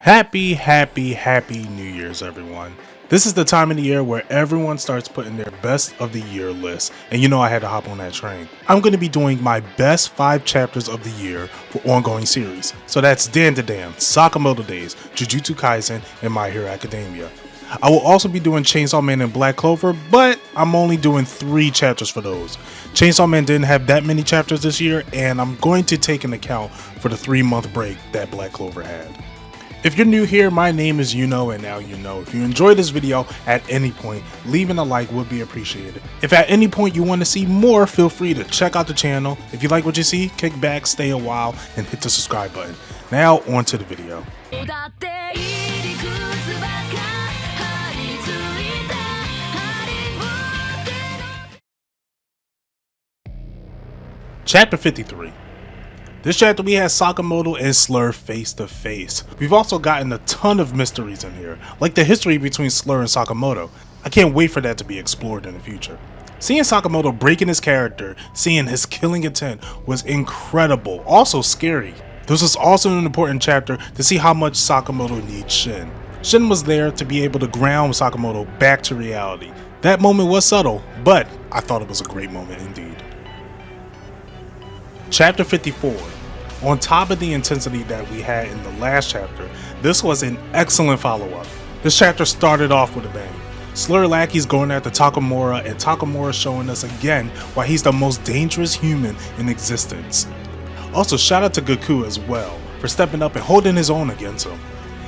Happy New Year's, everyone. This is the time of the year where everyone starts putting their best of the year list, and you know I had to hop on that train. I'm going to be doing my best 5 chapters of the year for ongoing series. So that's Dan to Dan, Sakamoto Days, Jujutsu Kaisen, and My Hero Academia. I will also be doing Chainsaw Man and Black Clover, but I'm only doing 3 chapters for those. Chainsaw Man didn't have that many chapters this year, and I'm going to take into account for the 3-month break that Black Clover had. If you're new here, my name is Yuno, and now you know. If you enjoyed this video at any point, leaving a like would be appreciated. If at any point you want to see more, feel free to check out the channel. If you like what you see, kick back, stay a while, and hit the subscribe button. Now, on to the video. Chapter 53. This chapter we had Sakamoto and Slur face to face. We've also gotten a ton of mysteries in here, like the history between Slur and Sakamoto. I can't wait for that to be explored in the future. Seeing Sakamoto breaking his character, seeing his killing intent was incredible, also scary. This was also an important chapter to see how much Sakamoto needs Shin. Shin was there to be able to ground Sakamoto back to reality. That moment was subtle, but I thought it was a great moment indeed. Chapter 54. On top of the intensity that we had in the last chapter, this was an excellent follow-up. This chapter started off with a bang. Slur Lackey's going after Takamura, and Takamura showing us again why he's the most dangerous human in existence. Also, shout out to Goku as well for stepping up and holding his own against him.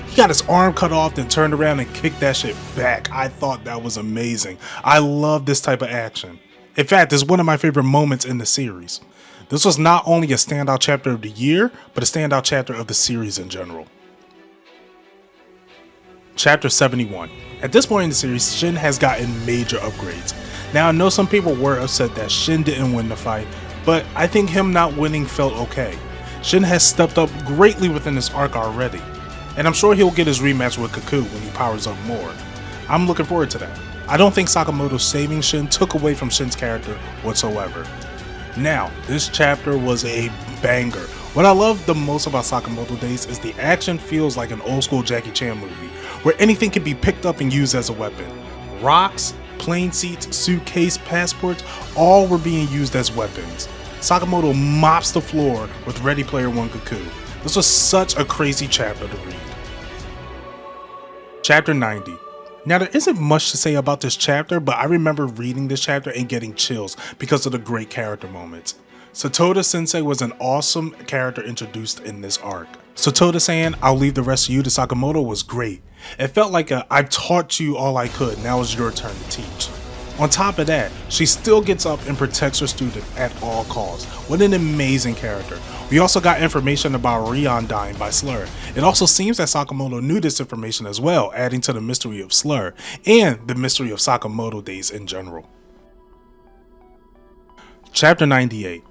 He got his arm cut off, then turned around and kicked that shit back. I thought that was amazing. I love this type of action. In fact, it's one of my favorite moments in the series. This was not only a standout chapter of the year, but a standout chapter of the series in general. Chapter 71. At this point in the series, Shin has gotten major upgrades. Now, I know some people were upset that Shin didn't win the fight, but I think him not winning felt okay. Shin has stepped up greatly within this arc already, and I'm sure he'll get his rematch with Goku when he powers up more. I'm looking forward to that. I don't think Sakamoto saving Shin took away from Shin's character whatsoever. Now, this chapter was a banger. What I love the most about Sakamoto Days is the action feels like an old school Jackie Chan movie, where anything can be picked up and used as a weapon. Rocks, plane seats, suitcase, passports, all were being used as weapons. Sakamoto mops the floor with Ready Player One Goku. This was such a crazy chapter to read. Chapter 90. Now, there isn't much to say about this chapter, but I remember reading this chapter and getting chills because of the great character moments. Satoda Sensei was an awesome character introduced in this arc. Satoda saying, "I'll leave the rest of you to Sakamoto" was great. It felt like I've taught you all I could, now it's your turn to teach. On top of that, she still gets up and protects her student at all costs. What an amazing character. We also got information about Rion dying by Slur. It also seems that Sakamoto knew this information as well, adding to the mystery of Slur and the mystery of Sakamoto Days in general. Chapter 98.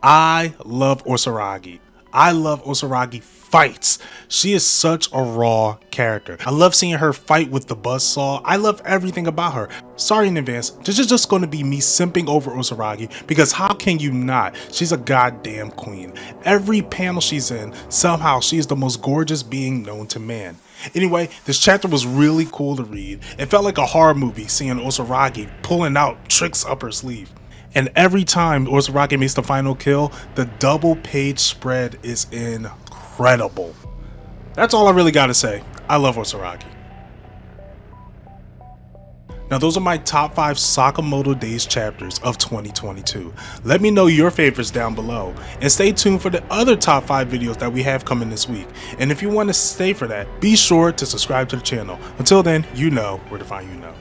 I love Osuragi. I love Osuragi fights. She is such a raw character. I love seeing her fight with the buzzsaw. I love everything about her. Sorry in advance, this is just going to be me simping over Osuragi because how can you not? She's a goddamn queen. Every panel she's in, somehow she is the most gorgeous being known to man. Anyway, this chapter was really cool to read. It felt like a horror movie seeing Osuragi pulling out tricks up her sleeve. And every time Osuragi makes the final kill, the double page spread is incredible. That's all I really gotta say. I love Osuragi. Now those are my top 5 Sakamoto Days chapters of 2022. Let me know your favorites down below. And stay tuned for the other top 5 videos that we have coming this week. And if you want to stay for that, be sure to subscribe to the channel. Until then, you know where to find you know.